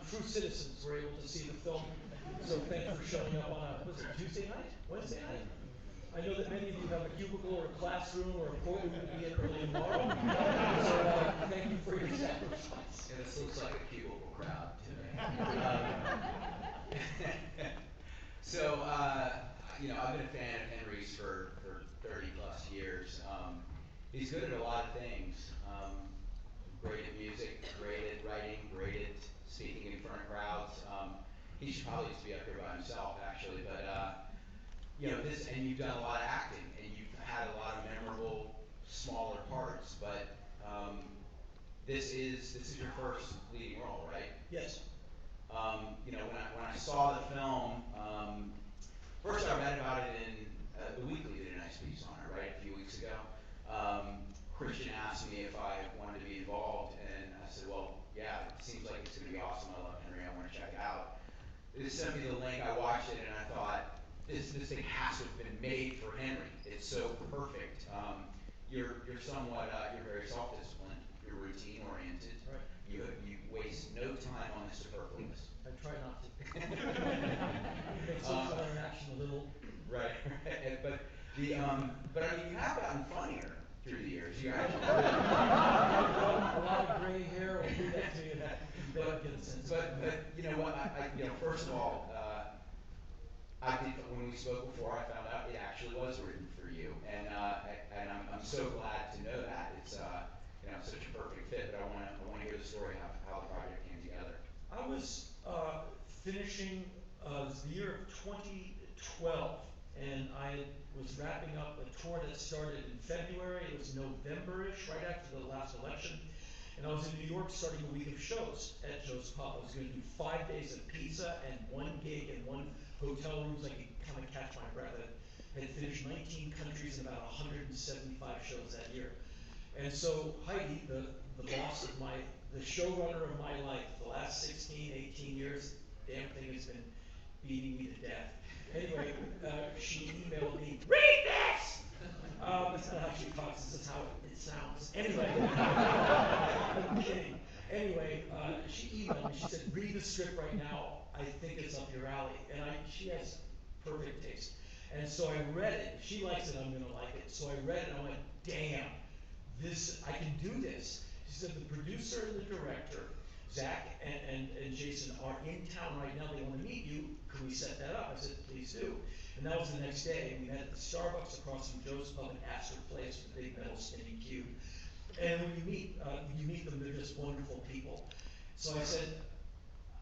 true citizens were able to see the film. So thank you for showing up on a, was it Tuesday night? Wednesday night? I know that many of you have a cubicle or a classroom or a courtroom to be in early tomorrow. So thank you for your sacrifice. Yeah, this looks like a cubicle crowd to me. So, I've been a fan of Henry's for 30 plus years. He's good at a lot of things. Great at music, great at writing, great at speaking in front of crowds. He should probably just be up here by himself, actually. But and you've done a lot of acting, and you've had a lot of memorable, smaller parts. But this is your first leading role, right? Yes. When I saw the film, first I read about it in the Weekly did a nice piece on it, right, a few weeks ago. Christian asked me if I wanted to be involved, and I said, well, yeah, it seems like it's going to be awesome. I love Henry. I want to check it out. They sent me the link. I watched it, and I thought, this thing has to have been made for Henry. It's so perfect. You're very self-disciplined. You're routine-oriented. Right. You waste no time on the superfluous. I try not to. Make social interaction a little. Right. But I mean, you have gotten funnier through the years. You actually a lot of gray hair will do that to you. But you know what? First of all, I did, when we spoke before, I found out it actually was written for you, and I'm so glad to know that. It's such a perfect fit. But I want to hear the story how the project came together. I was finishing the year of 2012, and I was wrapping up a tour that started in February. It was November-ish, right after the last election. And I was in New York starting a week of shows at Joe's Pub. I was going to do 5 days of pizza and 1 gig in 1 hotel room so I could kind of catch my breath. I had finished 19 countries and about 175 shows that year. And so Heidi, the boss of the showrunner of my life, the last 16, 18 years, damn thing has been beating me to death. Anyway, she emailed me, read this! That's not how she talks, this is how it sounds. Anyway, I'm kidding. Anyway, she emailed me, she said, read the script right now, I think it's up your alley. And she has perfect taste. And so I read it, if she likes it, I'm gonna like it. So I read it and I went, damn, I can do this. She said, the producer and the director, Zach and Jason, are in town right now. They want to meet you. Can we set that up? I said, please do. And that was the next day. We met at the Starbucks across from Joe's Pub in Astor Place, the big metal spinning cube. And when you meet them, they're just wonderful people. So I said,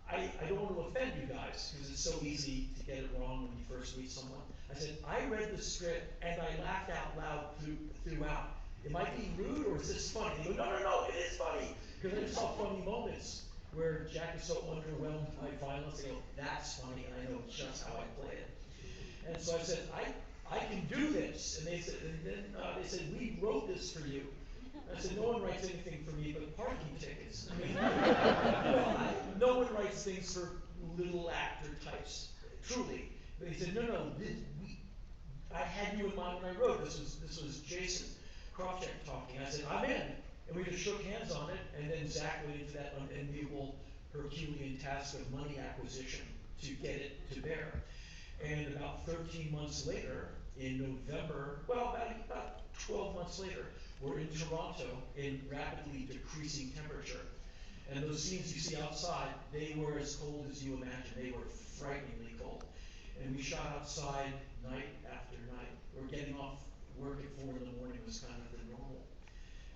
I don't want to offend you guys because it's so easy to get it wrong when you first meet someone. I said, I read the script and I laughed out loud throughout. Am I being rude or is this funny? They go, no, it is funny. Because I just saw funny moments where Jack is so underwhelmed by violence. They go, that's funny, and I know just how I play it. And so I said, I can do this. And then they said, we wrote this for you. I said, no one writes anything for me but parking tickets. I mean, no one writes things for little actor types, truly. But he said, no, I had you in mind when I wrote. This was Jason Krawcheck talking. I said, I'm in. And we just shook hands on it, and then Zach went into that unenviable Herculean task of money acquisition to get it to bear. And about 13 months later, in November, well, about 12 months later, we're in Toronto in rapidly decreasing temperature. And those scenes you see outside, they were as cold as you imagine. They were frighteningly cold. And we shot outside night after night. We're getting off work at 4 in the morning was kind of the normal.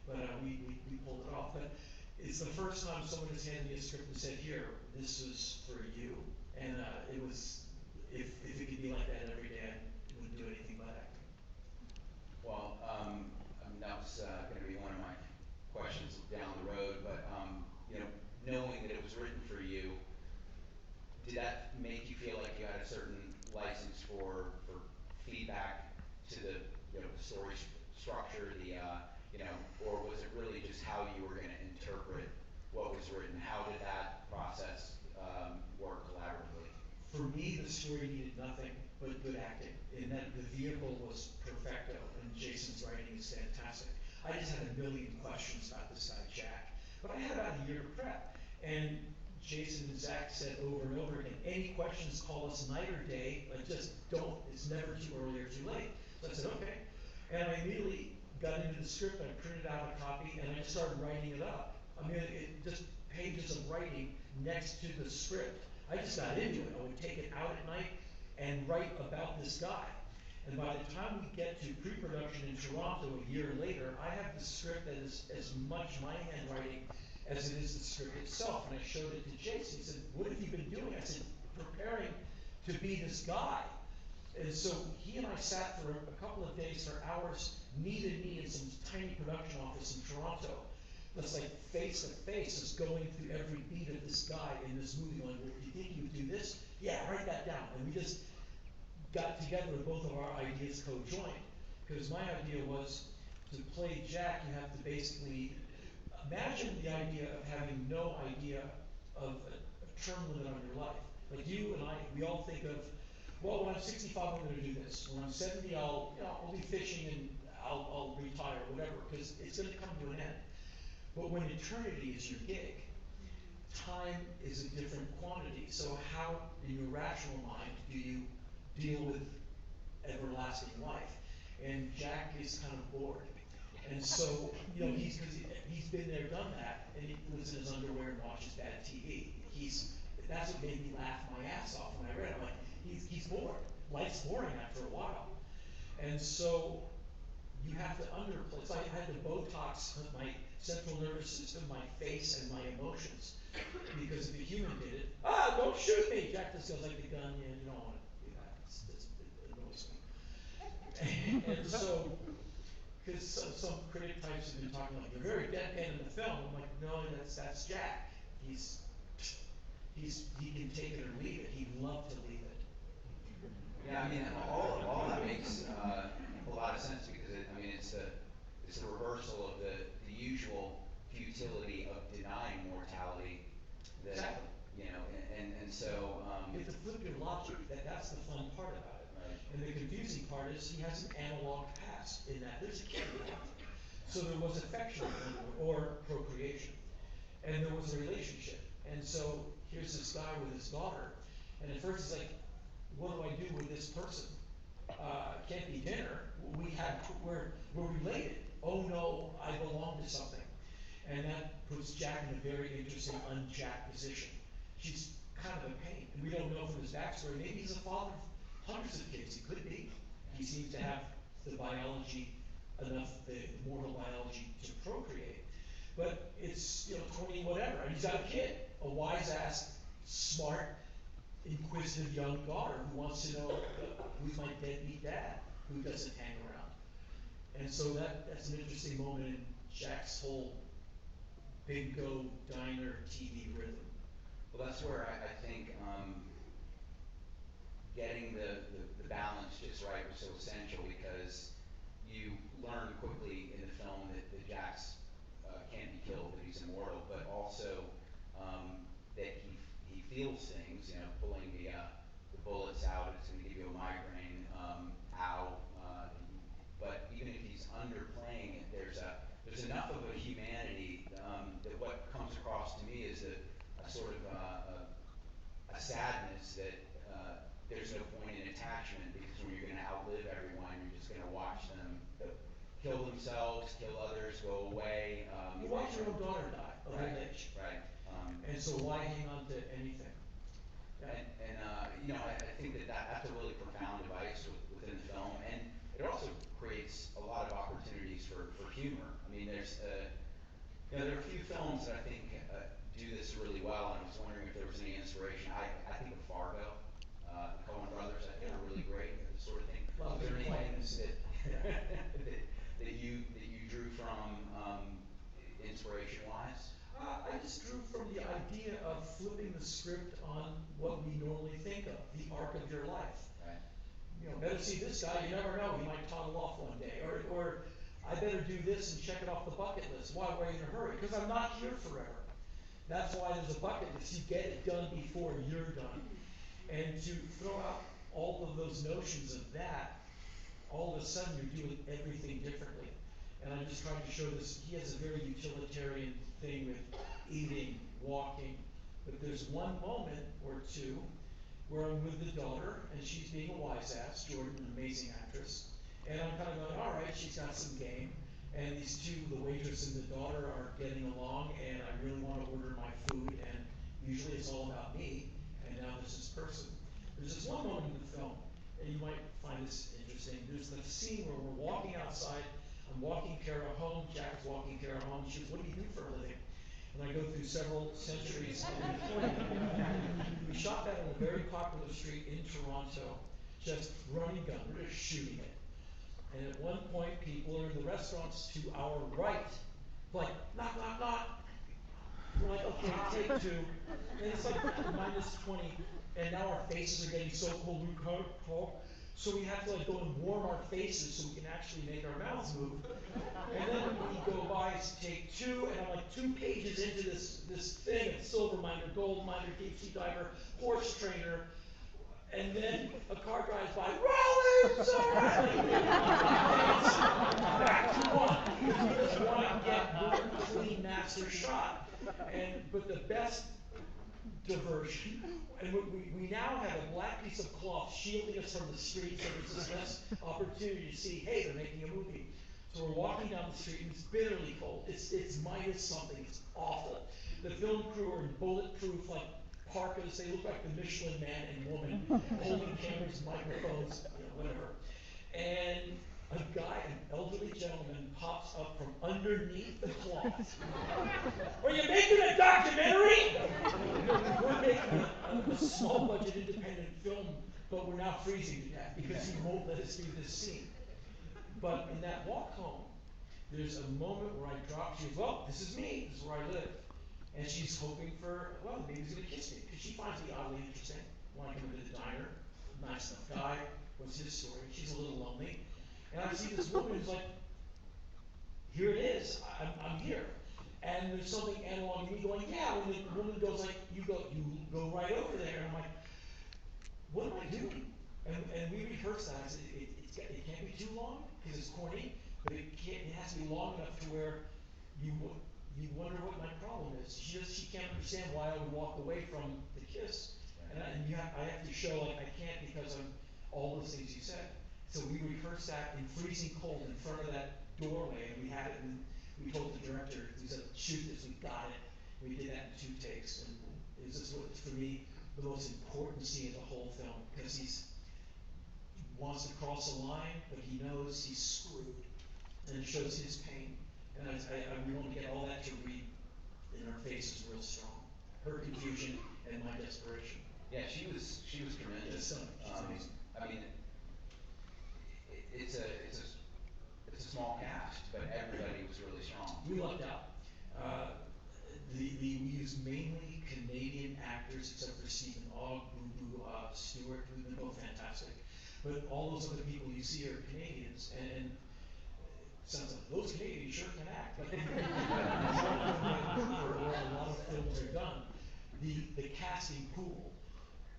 But we pulled it off. But it's the first time someone has handed me a script and said, here, this is for you. And it was, if it could be like that every day, I wouldn't do anything but acting. Well, that was going to be one of my questions down the road, but knowing that it was written for you, did that make you feel like you had a certain license for feedback to the story structure, or was it really just how you were going to interpret what was written? How did that process work collaboratively? For me, the story needed nothing but good acting, in that the vehicle was perfecto, and Jason's writing is fantastic. I just had a million questions about this guy, Jack, but I had about a year to prep. And Jason and Zach said over and over again, any questions, call us night or day, but just don't, it's never too early or too late. So I said, okay. And I immediately got into the script, I printed out a copy, and I just started writing it up. I mean, it just pages of writing next to the script. I just got into it. I would take it out at night and write about this guy. And by the time we get to pre-production in Toronto a year later, I have the script that is as much my handwriting as it is the script itself. And I showed it to Jason. He said, what have you been doing? I said, preparing to be this guy. And so he and I sat for a couple of days, for hours, knee to knee in some tiny production office in Toronto. That's like face to face, just going through every beat of this guy in this movie. Going, well, do you think you would do this? Yeah, write that down. And we just got together with both of our ideas co-joined. Because my idea was to play Jack, you have to basically imagine the idea of having no idea of a term limit on your life. Like you and I, we all think of, well, when I'm 65, I'm going to do this. When I'm 70, I'll be fishing and I'll retire, whatever, because it's going to come to an end. But when eternity is your gig, time is a different quantity. So how, in your rational mind, do you deal with everlasting life? And Jack is kind of bored. And so, he's been there, done that, and he lives in his underwear and watches bad TV. That's what made me laugh my ass off when I read it. I'm like, he's bored. Life's boring after a while. And so you have to underplay. So I had to Botox my central nervous system, my face, and my emotions. Because if a human did it, don't shoot me! Jack just goes like the gun, yeah, you don't want to do that. It annoys me. And so, because some critic types have been talking like, you're very deadpan in the film. I'm like, no, that's Jack. He can take it or leave it. He'd love to leave it. Yeah, I mean, all that makes a lot of sense because it's a reversal of the usual futility of denying mortality. That, exactly. And so. You have to flip your logic. That's the fun part about it. Right. And the confusing part is he has an analog past in that there's a kid around. So there was affection or procreation, and there was a relationship. And so here's this guy with his daughter, and at first it's like, what do I do with this person? Can't be dinner. We're related. Oh no, I belong to something. And that puts Jack in a very interesting unjacked position. She's kind of a pain. And we don't know from his backstory, maybe he's a father of hundreds of kids. He could be. He seems to have the biology, the mortal biology to procreate. But it's 20 whatever, and he's got a kid, a wise ass, smart, inquisitive young daughter who wants to know who's my deadbeat dad, who doesn't hang around. And so that's an interesting moment in Jack's whole bingo diner TV rhythm. Well, that's where I think getting the balance just right was so essential because you learn quickly in the film that Jax can't be killed, that he's immortal, but also that he feels things, pulling the bullets out, it's going to give you a migraine, but even if he's underplaying it, there's enough of a humanity that what comes across to me is a sort of a sadness that there's no point in attachment because when you're going to outlive everyone, you're just going to watch them kill themselves, kill others, go away. You watch your own daughter die of old age. Right. And so why hang on to anything? I think that's a really profound device within the film, and it also creates a lot of opportunities for humor. I mean, there are a few films that I think do this really well, and I was wondering if there was any inspiration. I think of Fargo, the Coen brothers, I think are really great at this sort of thing. Well, Was there good anything point. that you drew from inspiration-wise? I just drew from the idea of flipping the script on what we normally think of, the arc of your life. Right. Better see this guy, you never know, he might toddle off one day. Or I better do this and check it off the bucket list. Why are you in a hurry? Because I'm not here forever. That's why there's a bucket list. You get it done before you're done. And to throw out all of those notions of that, all of a sudden you're doing everything differently. And I'm just trying to show this, he has a very utilitarian thing with eating, walking, But there's one moment or two where I'm with the daughter, and she's being a wise ass, Jordan, an amazing actress, and I'm kind of going, all right, she's got some game, and these two, the waitress and the daughter, are getting along, and I really want to order my food, and usually it's all about me, and now there's this person. There's this one moment in the film, and you might find this interesting. There's the scene where we're walking outside. I'm walking Kara home. Jack's walking Kara home. She goes, "What do you do for a living?" And I go through several centuries in between. We shot that on a very popular street in Toronto, just running gun. We're just shooting it. And at one point, people are in the restaurants to our right, like, knock, knock, knock. We're like, okay, take two. And it's like minus 20. And now our faces are getting so cold, we can't talk. So we have to like go and warm our faces so we can actually make our mouths move. And then we go by take two, and I'm like 2 pages into this thing of silver miner, gold miner, deep sea diver, horse trainer. And then a car drives by, Rollins! All right! Back to one. Because we just want to get one clean master shot. But the best diversion, and we now have a black piece of cloth shielding us from the street, so there's this less opportunity to see, hey, they're making a movie. So we're walking down the street, and it's bitterly cold. It's minus something. It's awful. The film crew are in bulletproof, like, parkas. They look like the Michelin Man and woman holding cameras, microphones, whatever. And a guy, an elderly gentleman, pops up from underneath the cloth. Are you making a documentary? We're making a small budget independent film, but we're now freezing to death because he won't let us do this scene. But in that walk home, there's a moment where I drop. She goes, well, this is me. This is where I live. And she's hoping for, well, maybe he's going to kiss me. Because she finds me oddly interesting. When I come into the diner, nice enough guy. What's his story? She's a little lonely. And I see this woman who's like, here it is. I'm here. And there's something analog in me going, yeah. When the woman goes like, you go right over there. And I'm like, what am I doing? And we rehearsed that. I said, it can't be too long because it's corny, but it has to be long enough to where you wonder what my problem is. She can't understand why I would walk away from the kiss. And I have to show like I can't because of all those things you said. So we rehearsed that in freezing cold in front of that doorway, and we had it, and we told the director, we said, shoot this, we got it. We did that in 2 takes, and it was just for me the most important scene of the whole film, because he wants to cross a line, but he knows he's screwed, and it shows his pain. And we want to get all that to read in her faces real strong. Her confusion and my desperation. Yeah, she was tremendous. I mean, it's a small cast, but everybody was really strong. We lucked out. We used mainly Canadian actors, except for Stephen Ogg, Boo Stewart, who've been both fantastic. But all those other people you see are Canadians, and sounds like those Canadians sure can act. But where a lot of films are done, the casting pool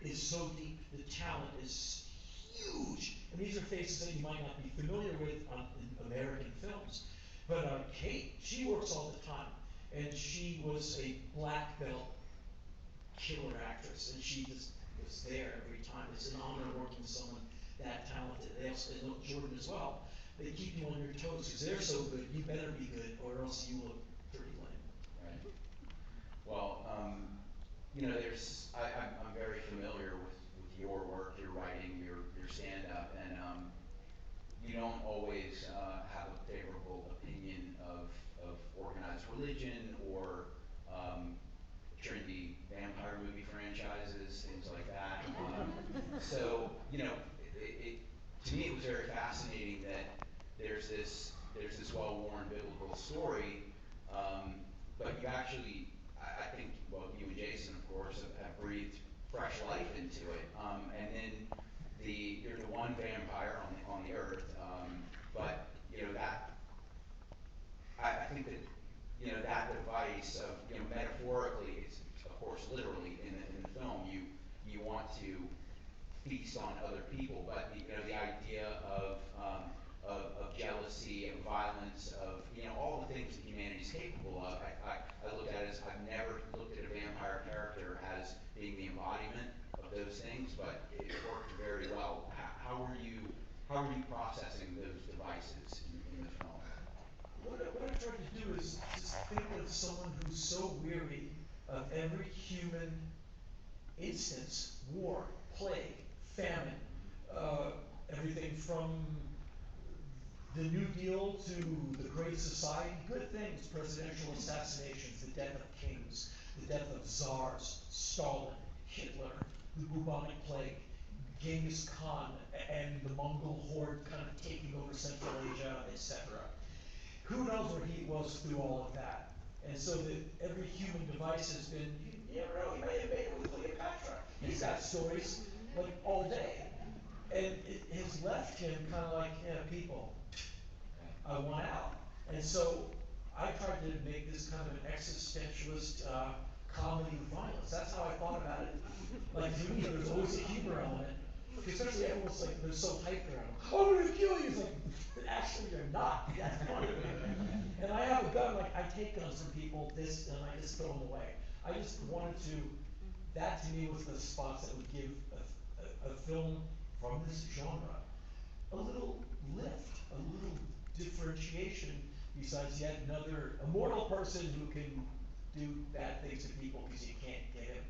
is so deep, the talent is huge. And these are faces that you might not be familiar with in American films. But Kate, she works all the time. And she was a black belt killer actress. And she just was there every time. It's an honor working with someone that talented. They also look Jordan as well. They keep you on your toes because they're so good. You better be good, or else you look pretty lame. Right. Well, I'm very familiar with your work, your writing, your stand-up, and you don't always have a favorable opinion of organized religion or trendy vampire movie franchises, things like that. So, to me it was very fascinating that there's this well-worn biblical story, but you actually, I think, well, you and Jason, of course, have breathed fresh life into it. And then you're the one vampire on the earth, but that I think that that device of metaphorically, it's of course literally in the film, you want to feast on other people, but the idea of jealousy and violence, of all the things that humanity is capable of. I look at it as I've never looked at a vampire character as being the embodiment of those things, but it worked very well. How were you processing those devices in the film? What I tried to do is just think of someone who's so weary of every human instance, war, plague, famine, everything from the New Deal to the Great Society, good things, presidential assassinations, the death of kings, the death of czars, Stalin, Hitler, the bubonic plague, Genghis Khan, and the Mongol horde kind of taking over Central Asia, etc. Who knows where he was through all of that? And so that every human device has been, you never know, he may have made it with Cleopatra. He's got stories like all day. And it has left him kind of like, yeah, people, I want out. And so I tried to make this kind of an existentialist comedy of violence. That's how I thought about it. Like to me, there's always a humor element. Because especially everyone's like, they're so hyped around, oh, I'm gonna kill you. It's like, actually you're not. That's funny. And I have a gun, like I take guns from people, and I just throw them away. I just wanted to, that to me was the spots that would give a film from this genre a little lift, a little differentiation, besides yet another immortal person who can do bad things to people because you can't get him.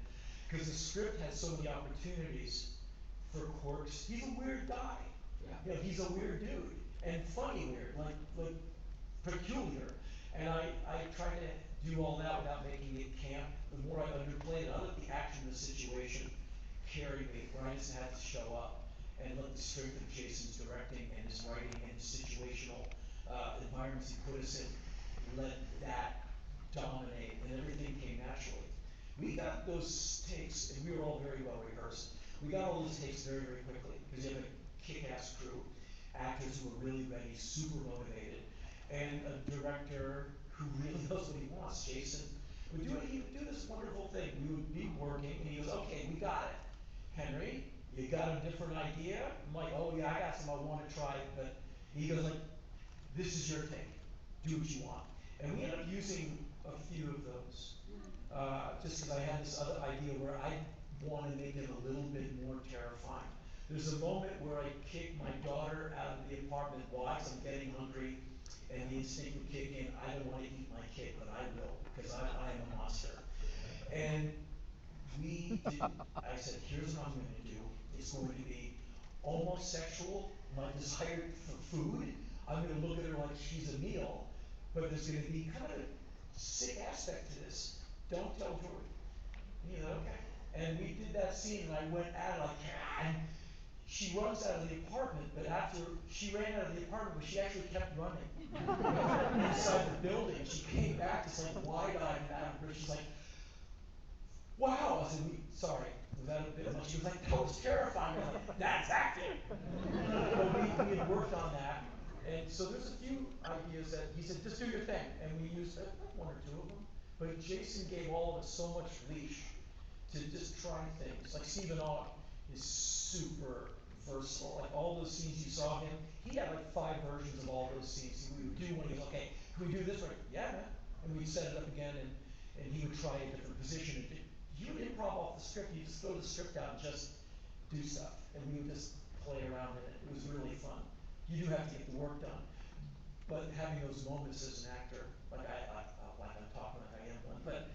Because the script has so many opportunities for quirks. He's a weird guy. Yeah. You know, he's a weird dude. And funny weird, like peculiar. And I try to do all that without making it camp. The more I underplay it, I let the action of the situation carry me, where I just had to show up and let the strength of Jason's directing and his writing and his situational environments he put us in, let that dominate, and everything came naturally. We got those takes, and we were all very well rehearsed. We got all those takes very, very quickly, because you have a kick-ass crew, actors who are really ready, super motivated, and a director who really knows what he wants. Jason would do it, he would do this wonderful thing. We would be working, and he goes, okay, we got it. Henry, you got a different idea? I'm like, oh yeah, I got some, I want to try it, but he goes like, this is your thing, do what you want. And we ended up using a few of those, just because I had this other idea where I want to make it a little bit more terrifying. There's a moment where I kick my daughter out of the apartment. Why? Because I'm getting hungry, and the instinct would kick in, I don't want to eat my kid, but I will, because I am a monster. And I said, here's what I'm going to do. It's going to be almost sexual, my desire for food. I'm going to look at her like she's a meal, but there's going to be kind of a sick aspect to this. Don't tell George. You know, okay. And we did that scene, and I went at it like, ah, and she runs out of the apartment, but after she ran out of the apartment, but she actually kept running inside the building. She came back, just like wide-eyed and out of her. She's like, wow. I said, sorry, was that a bit much? She was like, that was terrifying. I was like, that's acting. But we had worked on that. And so there's a few ideas that he said, just do your thing. And we used one or two of them. But Jason gave all of us so much leash to just try things. Like Stephen Ogg is super versatile. Like all those scenes you saw him, he had like 5 versions of all those scenes. We would do one, he goes, okay, can we do this right? Yeah, man. And we'd set it up again, and he would try a different position. And you would improv off the script, you just throw the script out and just do stuff. And we would just play around in it. It was really fun. You do have to get the work done. But having those moments as an actor, like I'm talking like I am one, but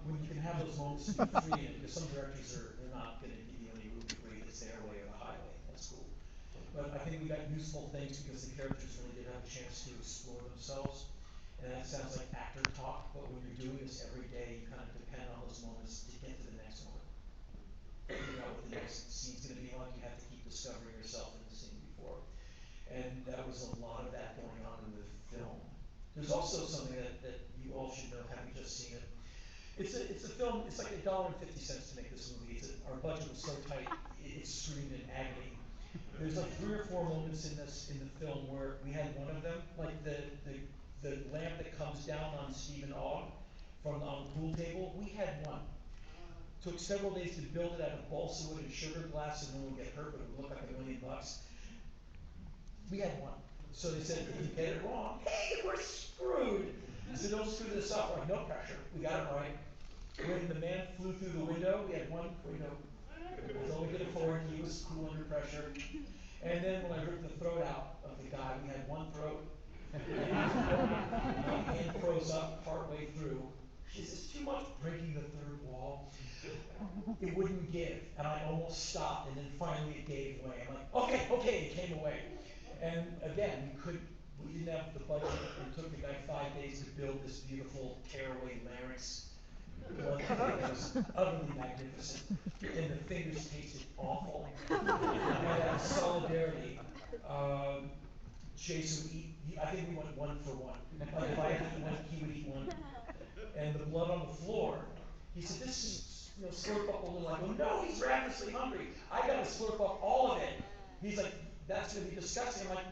when you can have those moments to be free, because some directors they're not going to give you any room to breathe, it's their way or the highway, that's cool. But I think we got useful things because the characters really did have a chance to explore themselves. And that sounds like actor talk, but when you're doing this every day, you kind of depend on those moments to get to the next one. Figure out what the next scene's going to be like, you have to keep discovering yourself in the scene before. And that was a lot of that going on in the film. There's also something that you all should know, having just seen it. It's a film, it's like $1.50 to make this movie. Our budget was so tight, it screamed in agony. There's like 3 or 4 moments in the film where we had one of them, like the lamp that comes down on Stephen Ogg on the pool table. We had one. Took several days to build it out of balsa wood and sugar glass, so no one would get hurt, but it would look like $1 million. We had one. So they said, if you get it wrong, hey, we're screwed. So don't screw this up. Like, no pressure. We got it right. When the man flew through the window, we had one window. That's all we could afford. He was cool under pressure. And then when I ripped the throat out of the guy, we had one throat. My hand froze up partway through. Is this too much? Breaking the third wall. It wouldn't give, and I almost stopped, and then finally it gave way. I'm like, okay, it came away. And again, we didn't have the budget. It took the guy 5 days to build this beautiful tearaway larynx. Blood that was utterly magnificent, and the fingers tasted awful. And out of solidarity, Jason would eat. I think we went 1-for-1. Like if I had eaten one, he would eat one. And the blood on the floor, he said, "This is, slurp up a little." I go, "No, he's ravenously hungry. I gotta slurp up all of it." He's like, "That's gonna be disgusting." I'm like,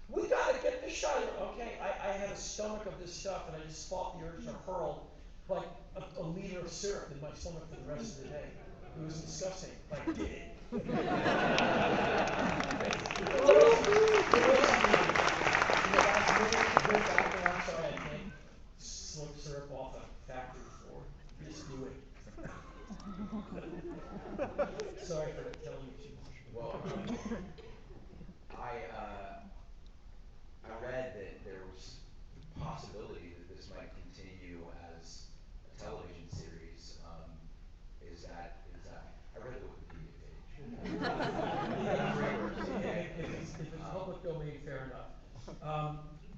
"We gotta get this shot." Okay, I had a stomach of this stuff, and I just fought the urge to hurl like a liter of syrup in my stomach for the rest of the day. It was disgusting, but I did it. I'm sorry, I can't slurp syrup off a factory floor. Just do it. Sorry for telling you too much. Well, I read that there was a possibility that this might continue as a television series. Is that? I read the Wikipedia page. If it's public domain, fair enough.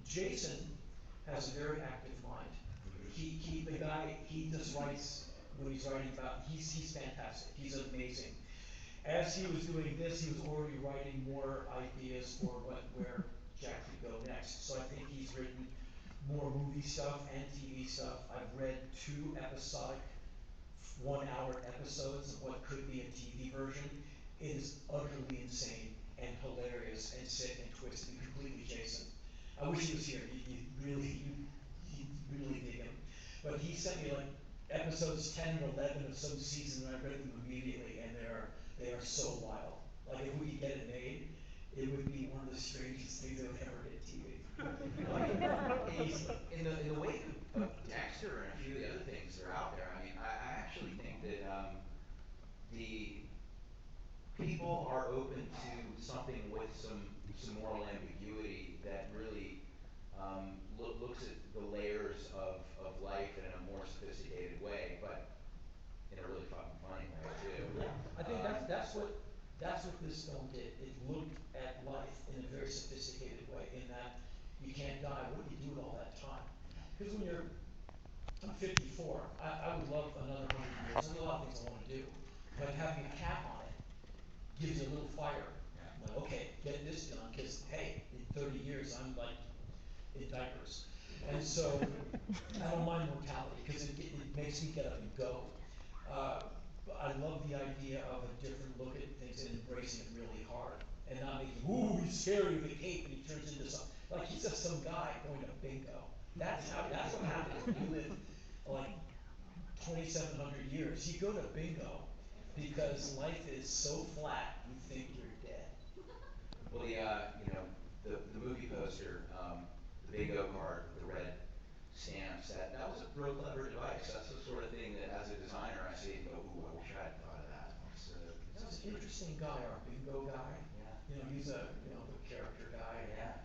Jason has a very active mind. The guy, he just writes when he's writing about. He's fantastic. He's amazing. As he was doing this, he was already writing more ideas for where Jack could go next. So I think he's written more movie stuff and TV stuff. I've read 2 episodic 1-hour episodes of what could be a TV version. It is utterly insane and hilarious and sick and twisted and completely Jason. I wish he was here. You really dig him. But he sent me like episodes 10 and 11 of some season, and I read them immediately, and they are so wild. Like if we could get it made, it would be one of the strangest things that would ever hit TV. In the wake of Dexter and a few of the other things that are out there, I mean, I actually think that the people are open to something with some moral ambiguity that really looks at the layers of life in a more sophisticated way, but in a really fucking funny way too. I think that's what this film did. It looked at life in a very sophisticated way. In that you can't die. What do you do with all that time? Because I'm 54. I would love another 100 years. There's a lot of things I want to do, but having a cap on it gives you a little fire. I'm like, okay, get this done, because hey, in 30 years I'm like in diapers. And so I don't mind mortality because it makes me get up and go. But I love the idea of a different look at things and embracing it really hard and not making, ooh, he's scary with a cape and he turns into something. Like he's just some guy going to bingo. That's what happens when you live like 2,700 years. You go to bingo because life is so flat you think you're dead. Well, the movie poster, the bingo card with the red stamps, that was a real clever device. That's the sort of thing that, as a designer, I see and go, ooh, I wish I had thought of that. That's an interesting guy, our bingo guy. Yeah. He's a the character guy. Yeah.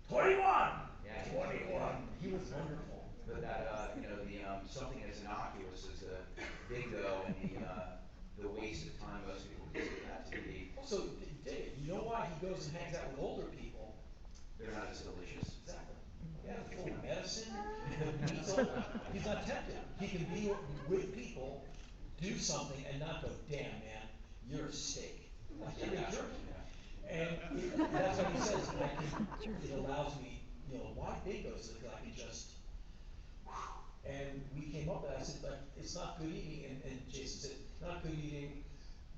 21. Yeah. 21. He was wonderful. But that something as innocuous as a bingo and the waste of time most people consider that to be. So, Dave, you know why he goes and hangs out with older people? They're not as delicious. Exactly. Yeah, full of medicine. He's not tempted. He can be with people, do something, and not go, damn, man, you're a steak. And that's what he says. It allows me, why bingos? Because I can just, and we came up with that. I said, like, it's not good eating. And Jason said, not good eating.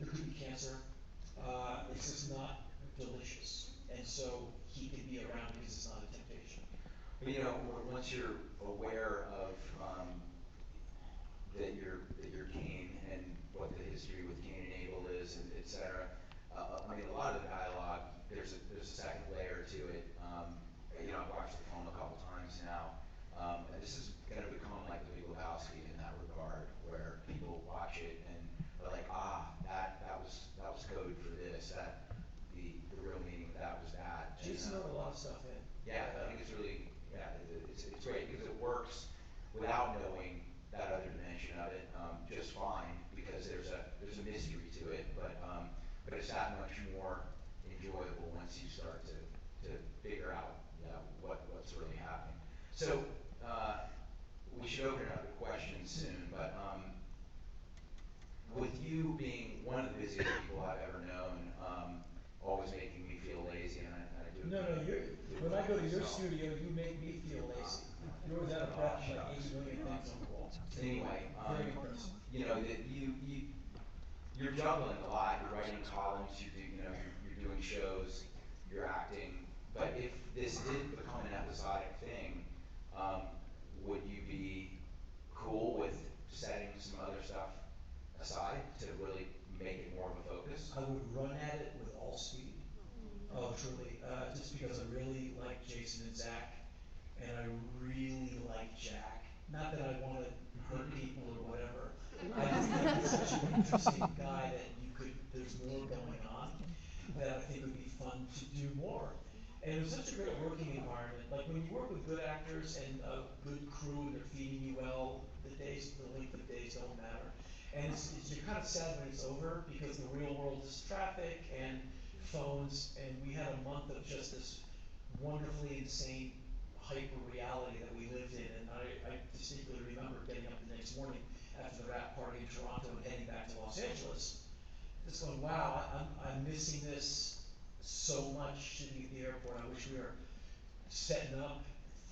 There could be cancer. It's just not delicious. And so he can be around because it's not a temptation. But once you're aware of that you're Cain and what the history with Cain and Abel is, and et cetera, a lot of the dialogue, there's a second layer to it. I've watched the film a couple times now. And this is going to become like The Big Lebowski in that regard, where there's a mystery to it, but it's that much more enjoyable once you start to figure out what's really happening. So we should open it up to questions soon, but with you being one of the busiest people I've ever known, always making me feel lazy, and I do. No, when I go to your studio, you make me feel lazy. You're always out of breath, like 8 million things on the wall. Anyway, Very impressive. you know that you're juggling a lot. You're writing columns. You're doing shows. You're acting. But if this did become an episodic thing, would you be cool with setting some other stuff aside to really make it more of a focus? I would run at it with all speed. Oh, truly. Just because I really like Jason and Zach, and I really like Jack. Not that I want to hurt people or whatever. I just think he's such an interesting guy that there's more going on that I think would be fun to do more. And it was such a great working environment. Like when you work with good actors and a good crew and they're feeding you well, the length of days don't matter. And you're kind of sad when it's over because the real world is traffic and phones, and we had a month of just this wonderfully insane hyper reality that we lived in. And I distinctly remember getting up the next morning after the rap party in Toronto and heading back to Los Angeles, just going, wow, I'm missing this so much sitting at the airport. I wish we were setting up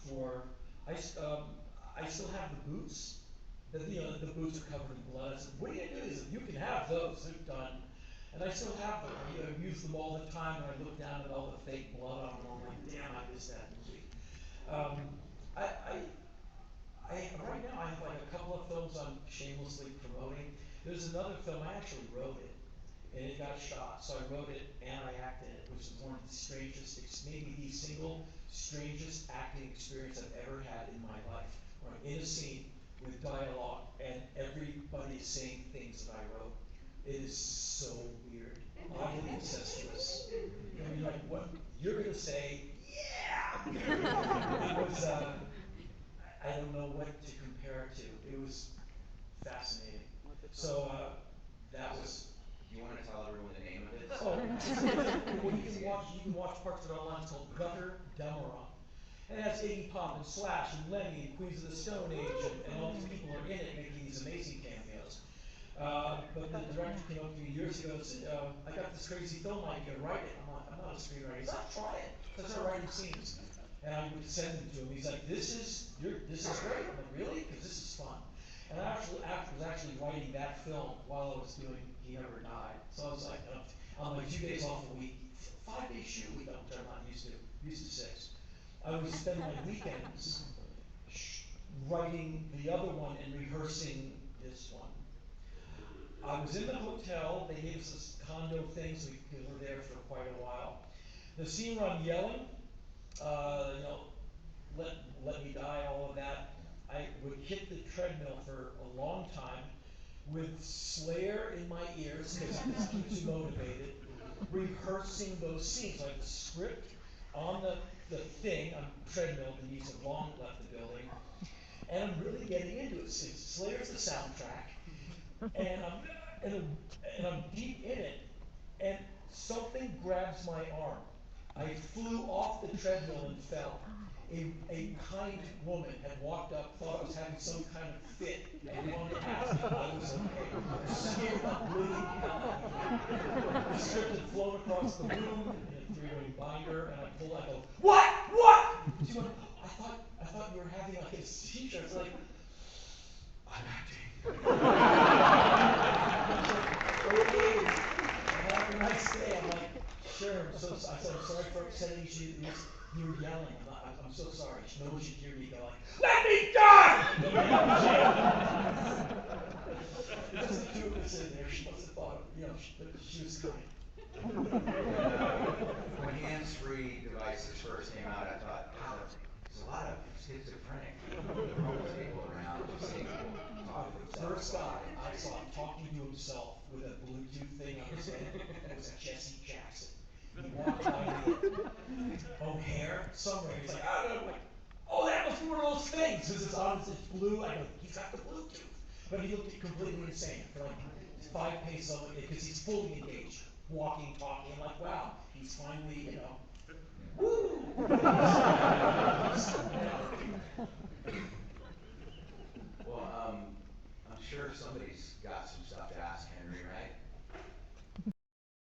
for. I still have the boots. The boots are covered in blood. I said, what do you do? He said, you can have those. They're done. And I still have them. I use them all the time. And I look down at all the fake blood on them. I'm like, damn, I missed that movie. Right now I have like a couple of films I'm shamelessly promoting. There's another film, I actually wrote it, and it got shot. So I wrote it and I acted it, which is one of the strangest, maybe the single strangest acting experience I've ever had in my life. Where I'm in a scene with dialogue and everybody is saying things that I wrote. It is so weird, oddly incestuous. I mean, like, what you're gonna say, yeah! It was, I don't know what to compare it to. It was fascinating. So, that was. Do you want to tell everyone the name of it? Oh, well, you can watch parts of it online. It's called Gutter Demeron. And it has Iggy Pop and Slash and Lemmy and Queens of the Stone Age, and all these people are in it making these amazing cameos. But the director came up to me years ago and said, I got this crazy film idea, write it. I'm not a screenwriter. He said, try it. So I started writing scenes. And I would send them to him. He's like, this is great. I'm like, really? Because this is fun. And I was actually writing that film while I was doing He Never Died. So I was like, on my 2 days off a week, 5-day shoot week, which I'm not used to 6. I would spend my weekends writing the other one and rehearsing this one. I was in the hotel. They gave us this condo thing, so we were there for quite a while. The scene where I'm yelling, let me die, all of that. I would hit the treadmill for a long time with Slayer in my ears because it keeps you motivated, rehearsing those scenes. Like the script on the thing, on the treadmill, the knees have long left the building, and I'm really getting into it. Slayer's the soundtrack, and I'm deep in it, and something grabs my arm. I flew off the treadmill and fell. A kind woman had walked up, thought I was having some kind of fit, and wanted to ask if I was okay. The skin got bleeding out. The script had flown across the room in a 3-ring binder, and I pulled out, I go, what? She went, I thought you were having like a seizure. It's like, I'm acting. Okay. Have a nice day. I'm like, sure. So I said, I'm sorry for upsetting you. You were yelling. I'm so sorry. No one should hear me go like, let me die! Just the two of us in there. She must have thought, she was coming. When hands-free devices first came out, I thought, wow, there's a lot of schizophrenic homeless people around just seeing people talk to themselves. First guy I saw talking to himself with a Bluetooth thing on his head was Jesse Jackson. He walked by me, O'Hare, somewhere. He's like, oh, that must be one of those things. This is on, it's blue. I go, he's got the Bluetooth. But he looked completely insane for like 5 peso, because he's fully engaged, walking, talking. I'm like, wow, he's finally, you know, woo! Well, I'm sure somebody's got some